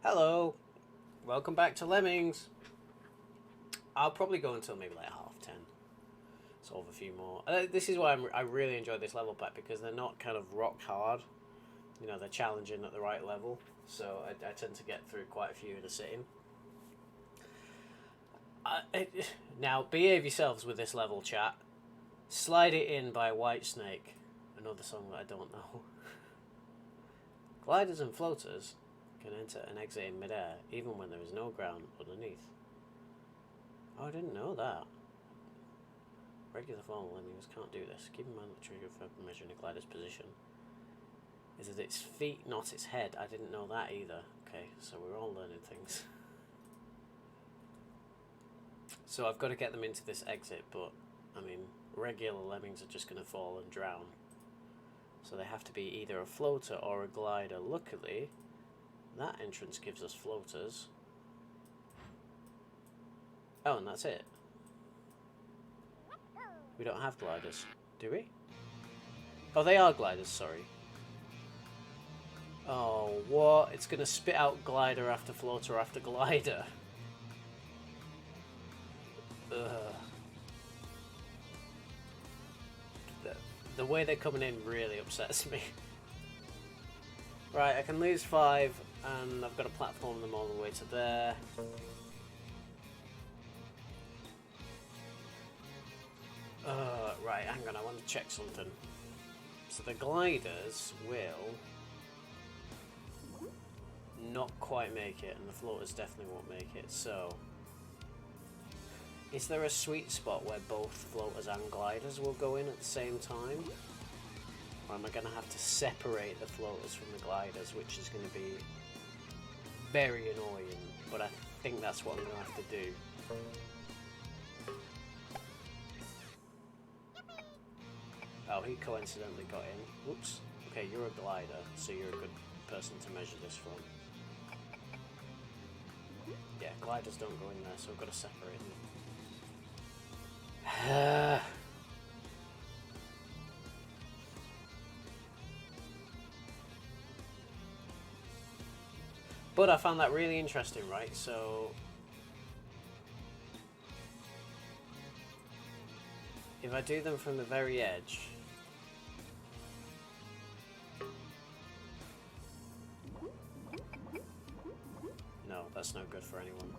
Hello, welcome back to Lemmings. I'll probably go until maybe like 10:30. Solve a few more. This is why I really enjoy this level pack, because they're not kind of rock hard. You know, they're challenging at the right level, so I tend to get through quite a few in a sitting. Now, behave yourselves with this level, chat. Slide It In by Whitesnake, another song that I don't know. Gliders and floaters can enter and exit in midair, even when there is no ground underneath. Oh, I didn't know that. Regular form lemmings can't do this. Keep in mind that the trigger for measuring a glider's position is that its feet, not its head. I didn't know that either. Okay, so we're all learning things. So I've got to get them into this exit, but I mean, regular lemmings are just going to fall and drown. So they have to be either a floater or a glider. Luckily, that entrance gives us floaters. Oh, and that's it. We don't have gliders, do we? Oh, they are gliders, sorry. Oh, what? It's going to spit out glider after floater after glider. Ugh. The way they're coming in really upsets me. Right, I can lose 5, and I've got to platform them all the way to there. Right, hang on, I want to check something. So the gliders will not quite make it, and the floaters definitely won't make it, so... Is there a sweet spot where both floaters and gliders will go in at the same time? Or am I going to have to separate the floaters from the gliders, which is going to be very annoying, but I think that's what I'm going to have to do. Oh, he coincidentally got in. Whoops. Okay, you're a glider, so you're a good person to measure this from. Yeah, gliders don't go in there, so I've got to separate them. But I found that really interesting, right? So if I do them from the very edge, no, that's no good for anyone.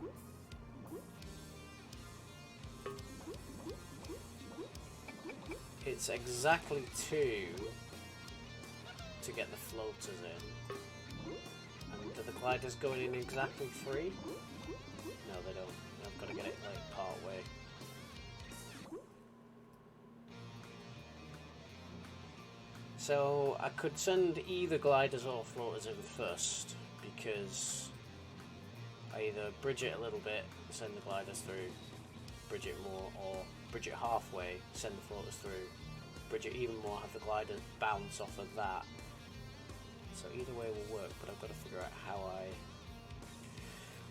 It's exactly 2 to get the floaters in. And do the gliders going in exactly 3? No, they don't. I've got to get it like part way. So I could send either gliders or floaters in first, because I either bridge it a little bit, send the gliders through, bridge it more, or bridge it halfway, send the floaters through, bridge it even more, have the gliders bounce off of that. So either way will work, but I've got to figure out how I...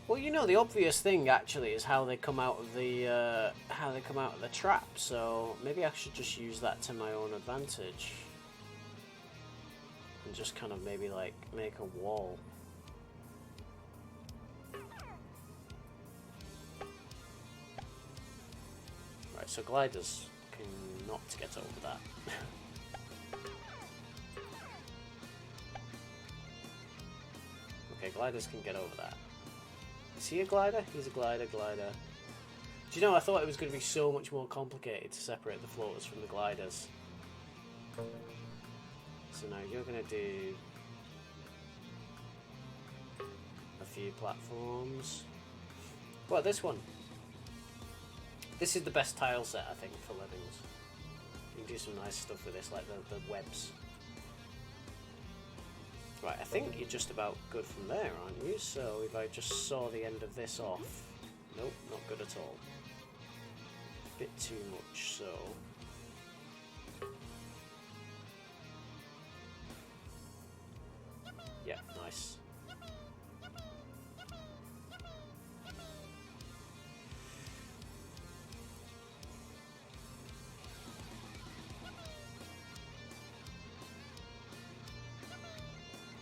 Well, you know, the obvious thing actually is how they come out of the trap. So maybe I should just use that to my own advantage, and just kind of maybe like make a wall. Right, so gliders can not get over that. Okay, gliders can get over that. Is he a glider? He's a glider. Do you know, I thought it was going to be so much more complicated to separate the floaters from the gliders. So now you're going to do a few platforms. Well, this one. This is the best tile set, I think, for Lemmings. You can do some nice stuff with this, like the webs. Right, I think you're just about good from there, aren't you? So if I just saw the end of this off... Nope, not good at all. Bit too much, so... Yeah, nice.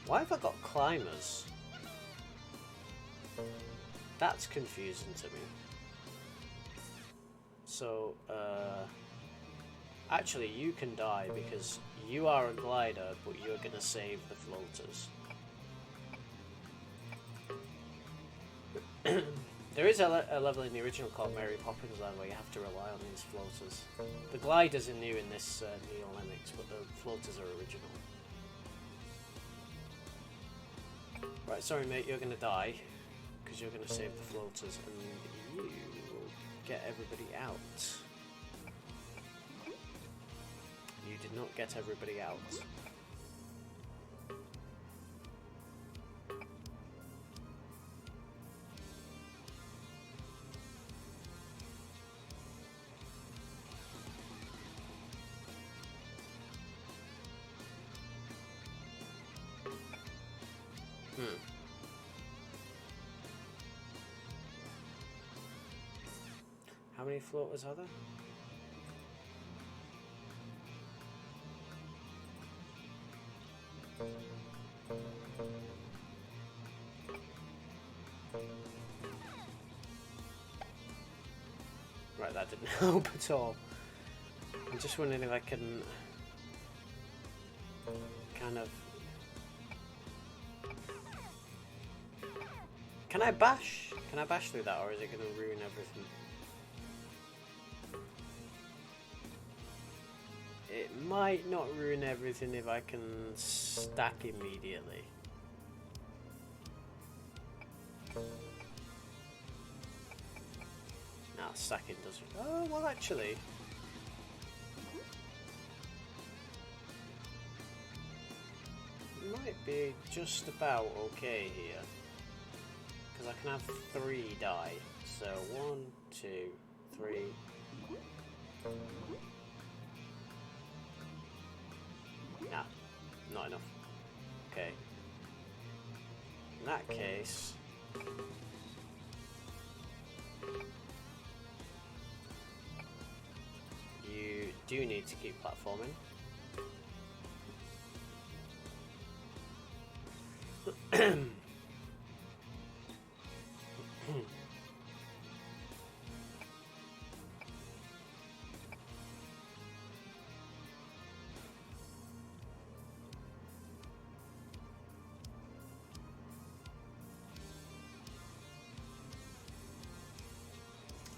Why have I got climbers? That's confusing to me. So, actually you can die because you are a glider, but you're going to save the floaters. There is a level in the original called Mary Poppins Land where you have to rely on these floaters. The gliders are new in this NeoLemmix, but the floaters are original. Right, sorry mate, you're going to die because you're going to save the floaters, and you will get everybody out. You did not get everybody out. How many floaters are there? Right, that didn't help at all. I'm just wondering if I can kind of... Can I bash? Can I bash through that, or is it going to ruin everything? It might not ruin everything if I can stack immediately. Nah, stacking doesn't... Oh, well actually... Might be just about okay here. Because I can have 3 die. So 1, 2, 3... Nah, not enough. Okay. In that case... You do need to keep platforming.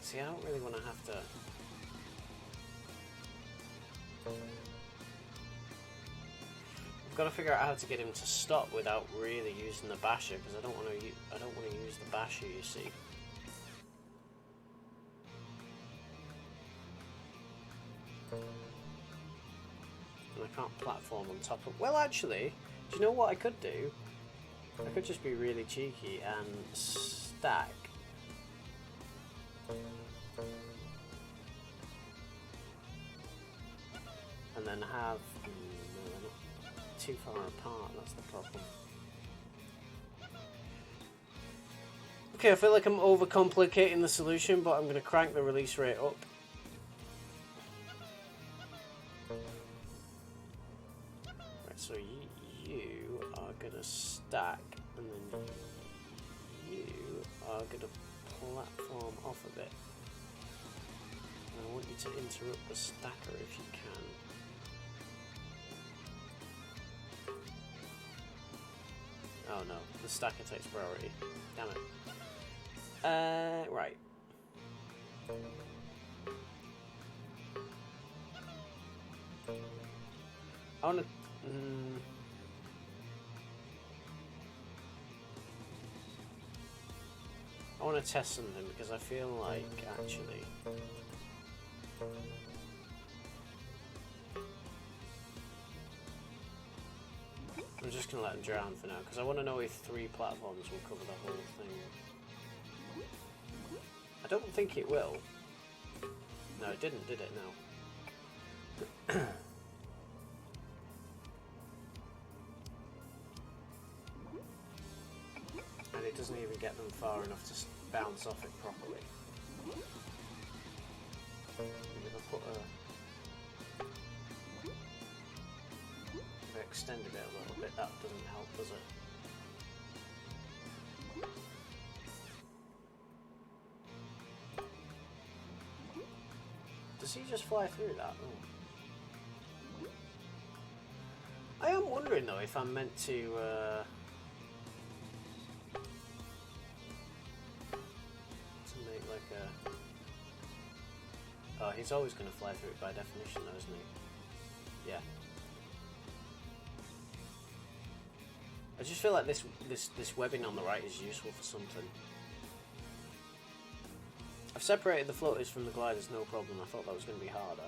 See, I don't really want to have to... I've got to figure out how to get him to stop without really using the basher, because I don't want to use the basher, you see. And I can't platform on top of... Well, actually, do you know what I could do? I could just be really cheeky and stack. And then have... No, they're not too far apart, that's the problem. Okay, I feel like I'm overcomplicating the solution, but I'm going to crank the release rate up. Right, so you are going to stack, and then you are going to platform off a bit. And I want you to interrupt the stacker if you can. Oh no, the stacker takes priority. Damn it. Right. I wanna... I wanna test something because I feel like, actually... I'm just going to let him drown for now, because I want to know if 3 platforms will cover the whole thing. I don't think it will. No, it didn't, did it? No. And it doesn't even get them far enough to bounce off it properly. If I put a... extended it a little bit, that doesn't help, does it? Does he just fly through that? Oh. I am wondering though if I'm meant to make like a... Oh, he's always going to fly through it by definition though, isn't he? Yeah. I just feel like this webbing on the right is useful for something. I've separated the floaters from the gliders, no problem. I thought that was going to be harder.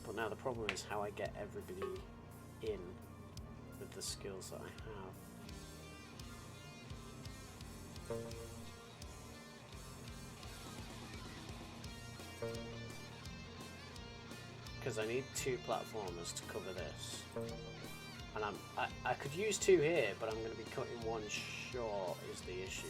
But now the problem is how I get everybody in with the skills that I have. Because I need 2 platformers to cover this. And I could use 2 here, but I'm going to be cutting 1 short is the issue.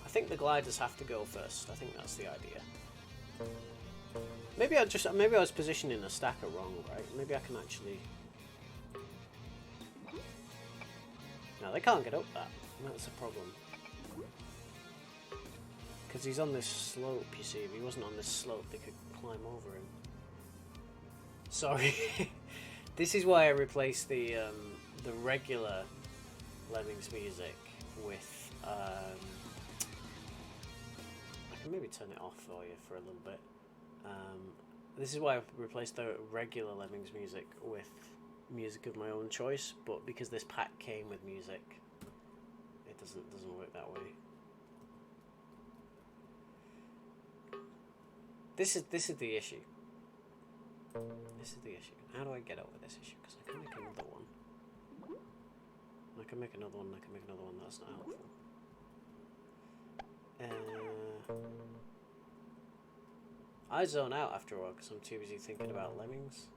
I think the gliders have to go first. I think that's the idea. Maybe I was positioning a stacker wrong, right? Maybe I can actually... No, they can't get up that. That's a problem. Because he's on this slope, you see. If he wasn't on this slope, they could climb over him. Sorry. This is why I replaced the regular Lemmings music with... I can maybe turn it off for you for a little bit. This is why I've replaced the regular Lemmings music with music of my own choice, but because this pack came with music, it doesn't work that way. This is the issue. This is the issue. How do I get over this issue? Because I can make another one. I can make another one. I can make another one. That's not helpful. I zone out after a while because I'm too busy thinking about Lemmings.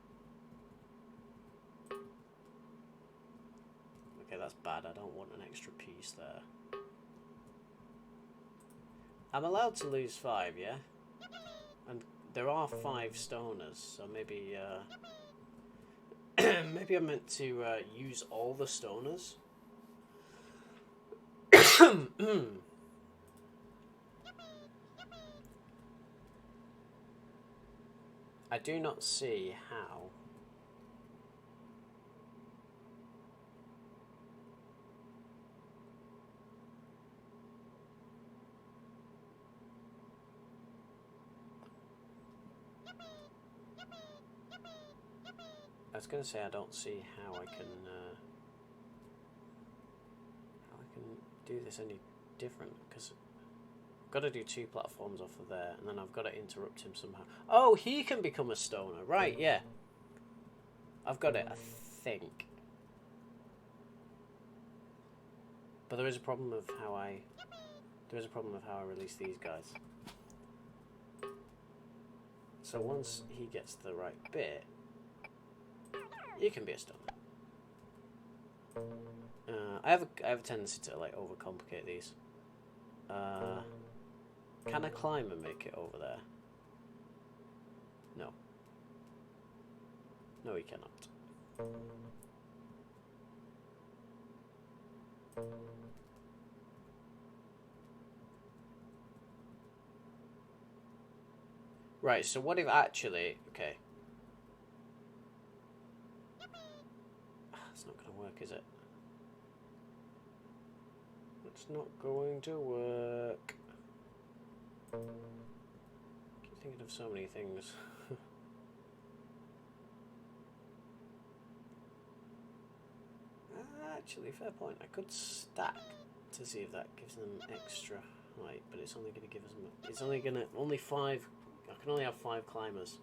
Okay, that's bad. I don't want an extra piece there. I'm allowed to lose 5, yeah? And there are 5 stoners, so maybe maybe I'm meant to use all the stoners. I do not see how. I was going to say I don't see how I can do this any different, because I've got to do 2 platforms off of there, and then I've got to interrupt him somehow. Oh, he can become a stoner, right? Yeah, I've got it, I think. But there is a problem of how I release these guys. So once he gets the right bit, you can be a stoner. I have a tendency to like overcomplicate these. Can I climb and make it over there? No. No, he cannot. Right, so what if actually... Okay. It's not going to work, is it? It's not going to work. I keep thinking of so many things. Actually, fair point. I could stack to see if that gives them extra height, but it's only going to give us... It's only going to... Only 5... I can only have 5 climbers.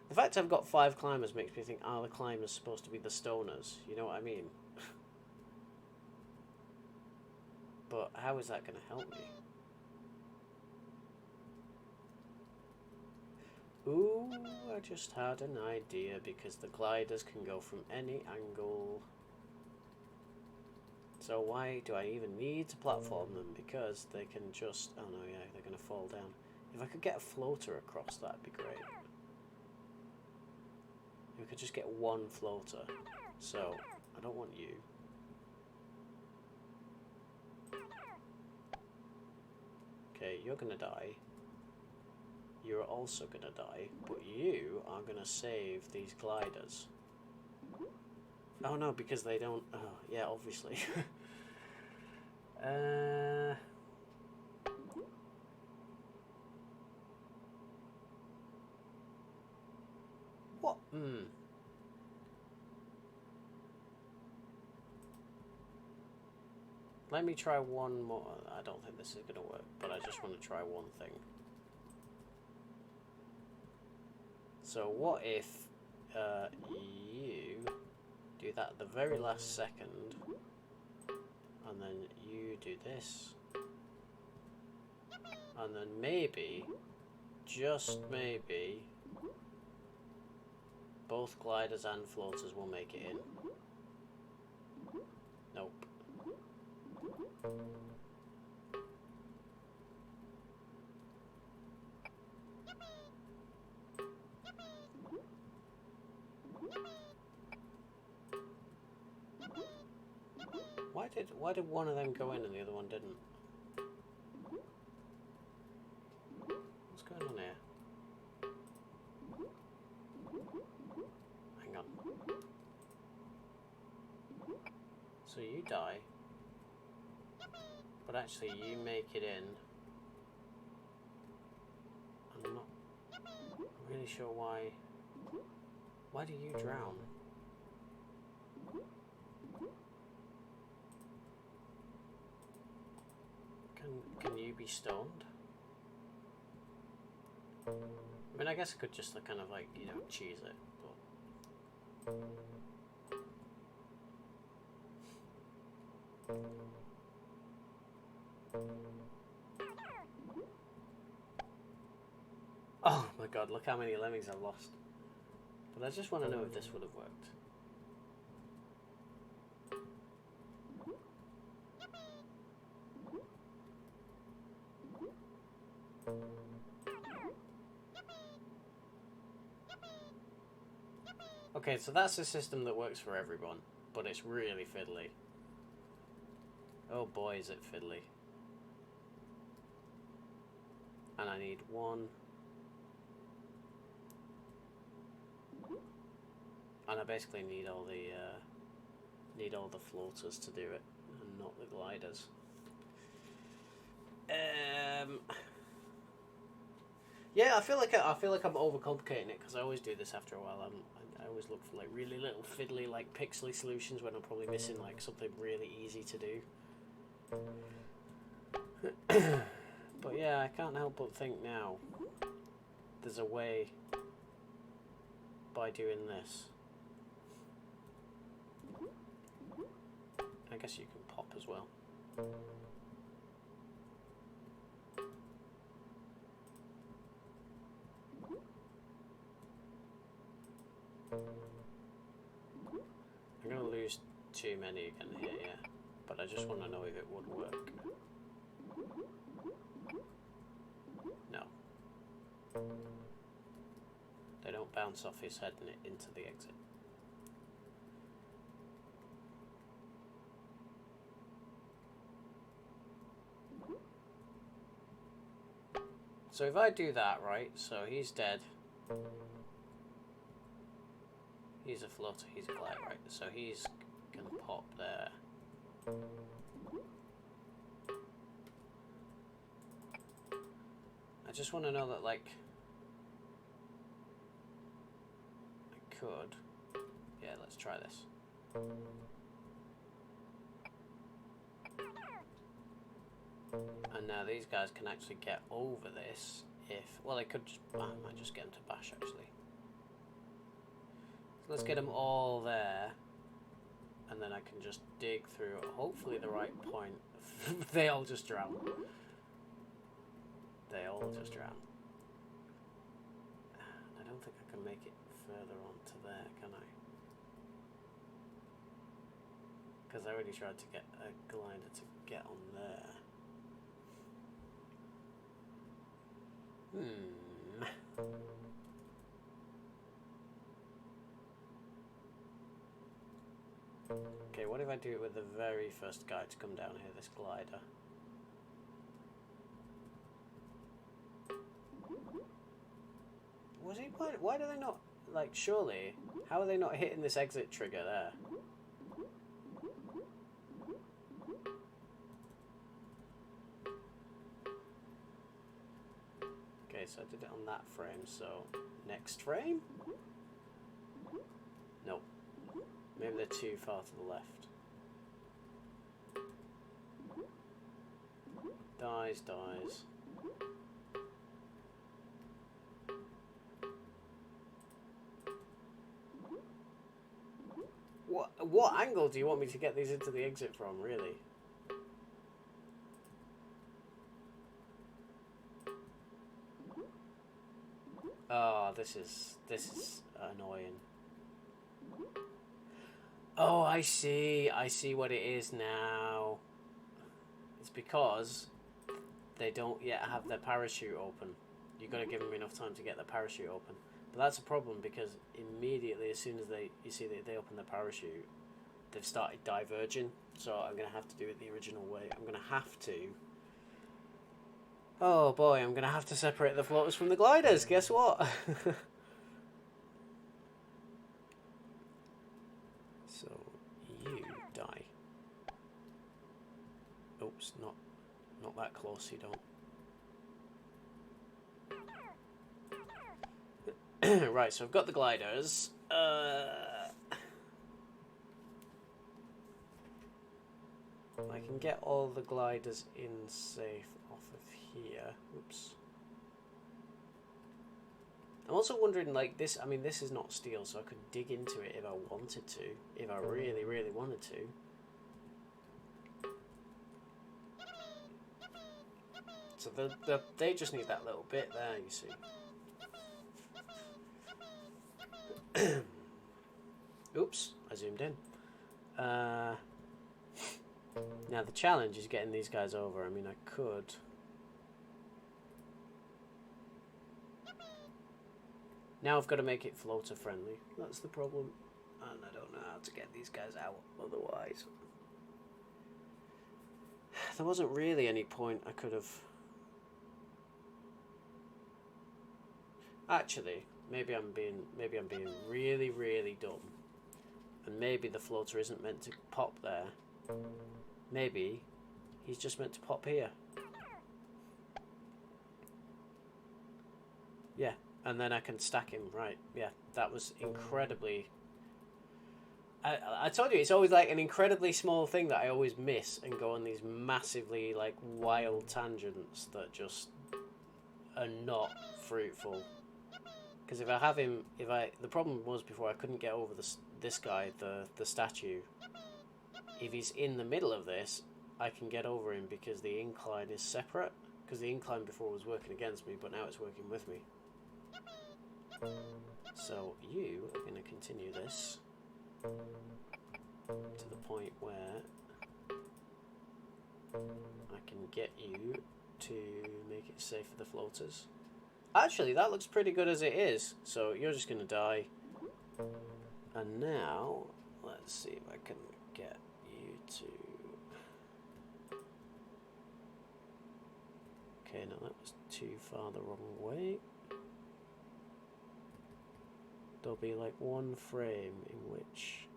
The fact I've got 5 climbers makes me think, are the climbers supposed to be the stoners? You know what I mean? But how is that going to help me? Ooh, I just had an idea, because the gliders can go from any angle. So why do I even need to platform them? Because they can just... Oh no, yeah, they're going to fall down. If I could get a floater across, that'd be great. If we could just get one floater. So, I don't want you. Okay, you're gonna die. You're also gonna die, but you are gonna save these gliders. Oh no, because they don't... Oh, yeah, obviously. What? Let me try one more. I don't think this is going to work, but I just want to try one thing. So what if you do that at the very last second, and then you do this, and then maybe, just maybe, both gliders and floaters will make it in. Nope. Why did one of them go in and the other one didn't? What's going on here? Hang on. So you die, but actually you make it in. I'm not really sure why. Why do you drown? Can you be stoned? I mean, I guess I could just kind of like, you know, cheese it, but... Oh my god, look how many lemmings I've lost. But I just want to know if this would have worked. Okay, so that's a system that works for everyone, but it's really fiddly. Oh boy, is it fiddly. And I need one. And I basically need all the floaters to do it, and not the gliders. Yeah, I feel like I'm overcomplicating it because I always do this after a while. I always look for like really little fiddly, like pixely solutions when I'm probably missing like something really easy to do. But yeah, I can't help but think now there's a way by doing this. I guess you can pop as well. I'm going to lose too many again here, yeah. But I just want to know if it would work. No. They don't bounce off his head and into the exit. So if I do that, right, so he's dead. He's a floater, he's a glide, right? So he's gonna pop there. I just want to know that, like, I could. Yeah, let's try this. And now these guys can actually get over this if... Well, they could just... I might just get them to bash, actually. So let's get them all there. And then I can just dig through, hopefully the right point. They all just drown. They all just drown. I don't think I can make it further on to there, can I? Because I already tried to get a glider to get on there. Okay, what if I do it with the very first guy to come down here, this glider? Was he? Why do they not, like, surely, how are they not hitting this exit trigger there? Okay, so I did it on that frame, so next frame? Nope. Maybe they're too far to the left. Dies. What angle do you want me to get these into the exit from, really? Oh, this is annoying. Oh, I see what it is now. It's because they don't yet have their parachute open. You've got to give them enough time to get their parachute open. But that's a problem because immediately, as soon as you see that they open their parachute, they've started diverging. So I'm going to have to do it the original way. I'm going to have to... Oh boy, I'm going to have to separate the floaters from the gliders. Guess what? So, you die. Oops, not that close, you don't. Right, so I've got the gliders. I can get all the gliders in safe off of here. Oops. I'm also wondering, like, this, I mean, this is not steel, so I could dig into it if I wanted to. If I really, really wanted to. So they just need that little bit there, you see. Oops, I zoomed in. Now the challenge is getting these guys over. I mean, I could... Now I've got to make it floater friendly. That's the problem. And I don't know how to get these guys out otherwise. There wasn't really any point I could have... Actually, maybe I'm being really, really dumb. And maybe the floater isn't meant to pop there. Maybe he's just meant to pop here. Yeah, and then I can stack him, right. Yeah, that was incredibly... I told you, it's always like an incredibly small thing that I always miss and go on these massively, like, wild tangents that just are not fruitful. Because if I have him, the problem was before I couldn't get over this guy, the statue. If he's in the middle of this, I can get over him because the incline is separate. Because the incline before was working against me, but now it's working with me. So you are going to continue this to the point where I can get you to make it safe for the floaters. Actually, that looks pretty good as it is. So you're just going to die. And now, let's see if I can get you to... Okay, no, that was too far the wrong way. There'll be like one frame in which...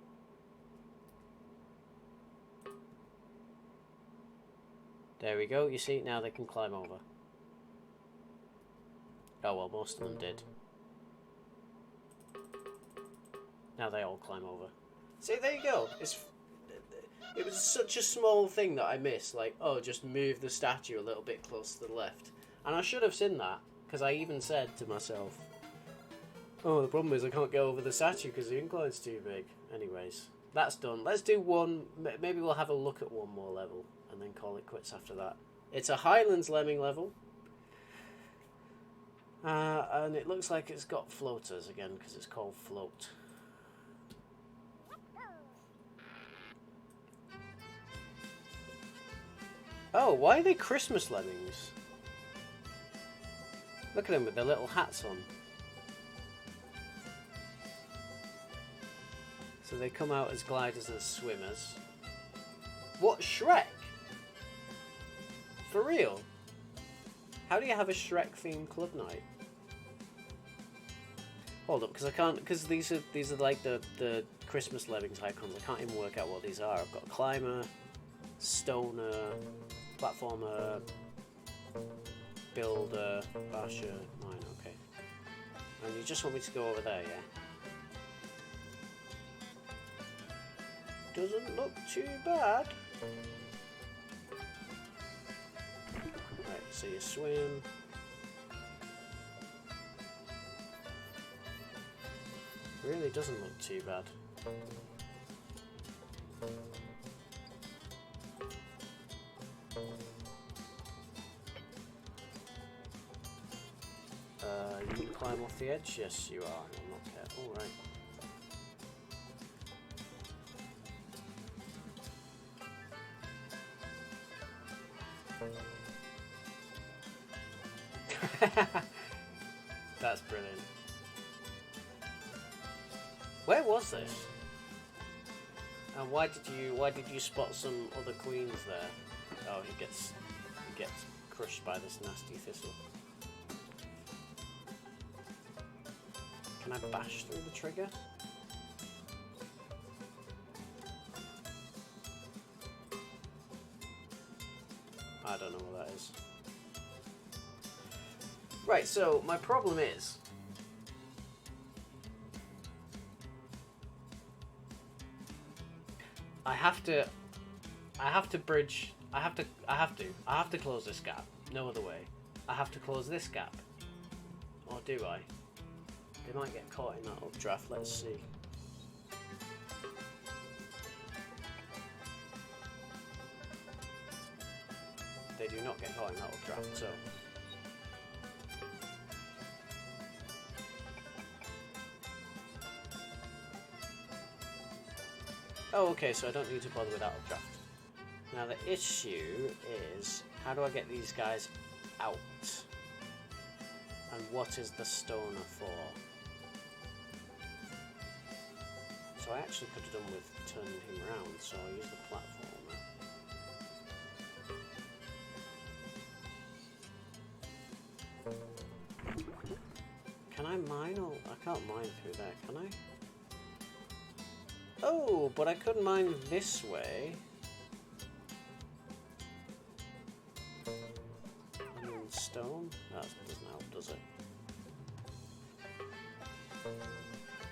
There we go, you see, now they can climb over. Oh well, most of them did. Now they all climb over. See, there you go. It was such a small thing that I missed. Like, oh, just move the statue a little bit closer to the left. And I should have seen that, because I even said to myself, oh, the problem is I can't get over the statue because the incline's too big. Anyways, that's done. Let's do one. Maybe we'll have a look at one more level and then call it quits after that. It's a Highlands Lemming level. And it looks like it's got floaters again because it's called Float. Oh, why are they Christmas lemmings? Look at them with their little hats on. So they come out as gliders and swimmers. What, Shrek? For real? How do you have a Shrek-themed club night? Hold up, because I can't, because these are like the Christmas Lemmings icons. I can't even work out what these are. I've got climber, stoner, platformer, builder, basher, mine. Okay. And you just want me to go over there, yeah? Doesn't look too bad. Right, so you swim. Really doesn't look too bad. You can climb off the edge? Yes, you are. I'm not careful, right. That's brilliant. Where was this? And why did you spot some other queens there? Oh, he gets crushed by this nasty thistle. Can I bash through the trigger? I don't know what that is. Right, so my problem is I have to bridge. I have to close this gap. No other way. I have to close this gap. Or do I? They might get caught in that updraft. Let's see. They do not get caught in that updraft, so. Oh, okay, so I don't need to bother with that updraft. Now the issue is, how do I get these guys out? And what is the stoner for? So I actually could have done with turning him around, so I'll use the platformer. Can I mine or I can't mine through there, can I? Oh, but I could mine this way. And stone? That doesn't help, does it?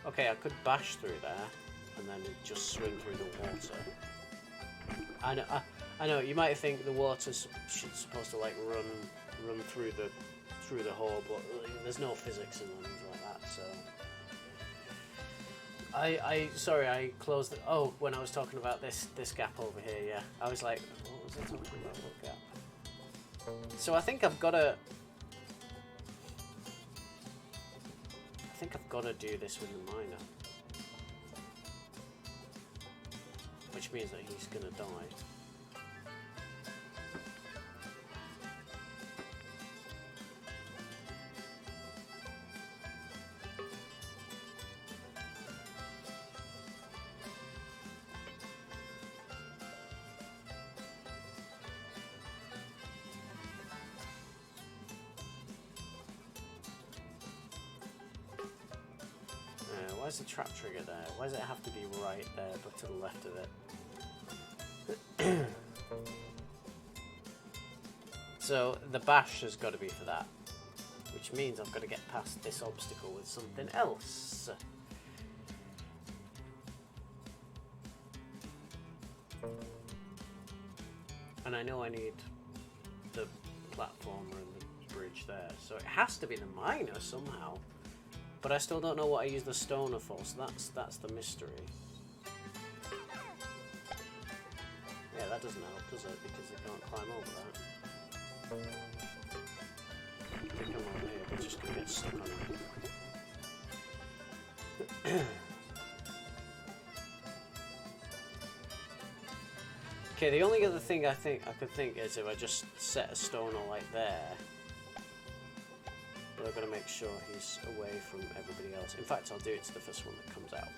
Okay, I could bash through there and then just swim through the water. I know. You might think the water's supposed to like run through the hole, but there's no physics in them like that. So. Sorry, I closed it. Oh, when I was talking about this gap over here, yeah. I was like, what was I talking about? What gap? So I think I've got to do this with the miner. Which means that he's gonna die. Where's the trap trigger there? Why does it have to be right there but to the left of it? So the bash has got to be for that, which means I've got to get past this obstacle with something else. And I know I need the platformer and the bridge there, so it has to be the miner somehow. But I still don't know what I use the stoner for, so that's the mystery. Yeah, that doesn't help, does it? Because they can't climb over that. If they come over here, they're just going to get stuck on it. Okay, the only other thing I could think is if I just set a stoner like there. But I've got to make sure he's away from everybody else. In fact, I'll do it to the first one that comes out.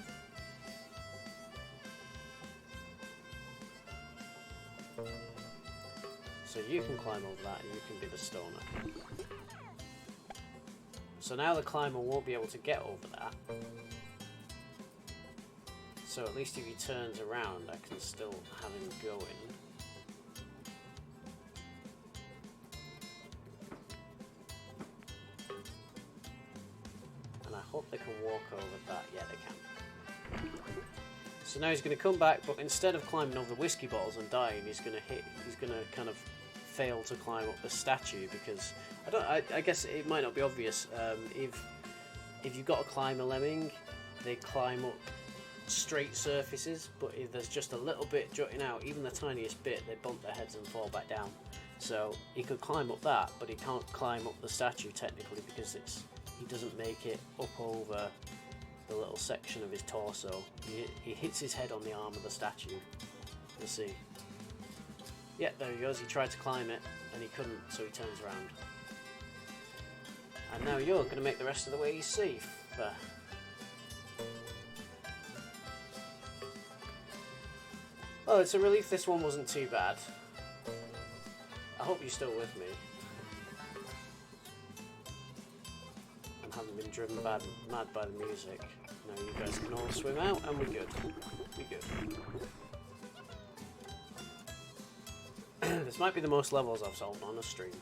So you can climb over that and you can be the stoner. So now the climber won't be able to get over that. So at least if he turns around, I can still have him going. And I hope they can walk over that. Yeah, they can. So now he's going to come back, but instead of climbing over the whiskey bottles and dying, he's going to kind of fail to climb up the statue, because I guess it might not be obvious. If you've got to climb a lemming, they climb up straight surfaces, but if there's just a little bit jutting out, even the tiniest bit, they bump their heads and fall back down. So he could climb up that, but he can't climb up the statue technically, because he doesn't make it up over the little section of his torso. He hits his head on the arm of the statue. You'll see. Yeah, there he goes. He tried to climb it and he couldn't, so he turns around. And now you're going to make the rest of the way safe. Well, it's a relief this one wasn't too bad. I hope you're still with me and haven't been driven mad by the music. Now you guys can all swim out and we're good. We're good. This might be the most levels I've solved on a stream.